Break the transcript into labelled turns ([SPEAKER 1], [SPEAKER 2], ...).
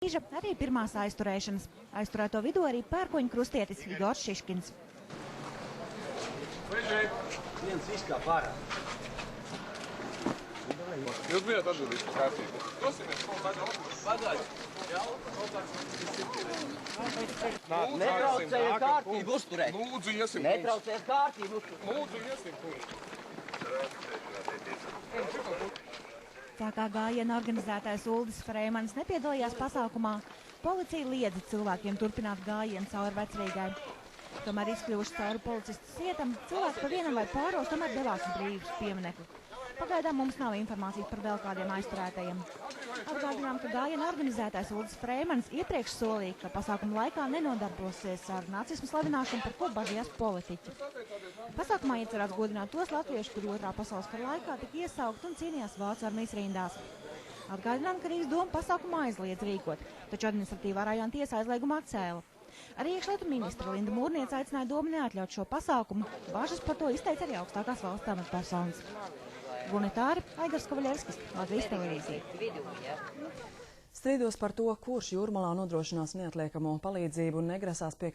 [SPEAKER 1] brīža arī pirmās aizturēšanas. Aizturēto vidū arī pērkoņu krustietis Igors Šiškins.
[SPEAKER 2] Viens izkāp ārā.
[SPEAKER 3] Jūs bijāt atbildīgi par kārtību. Dosimies, pagaid.
[SPEAKER 2] Netraucējiet kārtību uzturēt.
[SPEAKER 3] Lūdzu, iesim.
[SPEAKER 2] Netraucējiet kārtību uzturēt.
[SPEAKER 3] Lūdzu, iesim.
[SPEAKER 1] Tā kā gājiena organizētājs Uldis Freimanis nepiedalījās pasākumā, policija liedza cilvēkiem turpināt gājienu cauri Vecrīgai. Tomēr izkļuvuši cauri policistu sietam, cilvēki pa vienam vai pāros tomēr devās uz brīvības pieminekli. Pagaidām mums nav informācijas par vēl kādiem aizturētajiem. Atgādinām, ka gājiena organizētājs Uldis Freimanis iepriekš solīja, ka pasākuma laikā nenodarbosies ar nacismu slavināšanu, par ko bažījās politiķi. Pasākumā iecerēts godināt tos latviešus, kuri Otrā pasaules kara laikā tika iesaukti un cīnījās Vācu armijas rindās. Atgādinām, ka Rīgas doma pasākumā aizliedz rīkot, taču administratīvā rajona tiesa aizliegumu atcēla. Arī iekšlietu ministra Linda Mūrniece aicināja domu neatļaut šo pasākumu. Bažas par to izteica arī augstākās valsts amatpersonas. Gunetāri, Aigars Kovaļevskis, Latvijas televīzija.
[SPEAKER 4] Strīdos par to, kurš Jūrmalā nodrošinās neatliekamo palīdzību un negrasās pie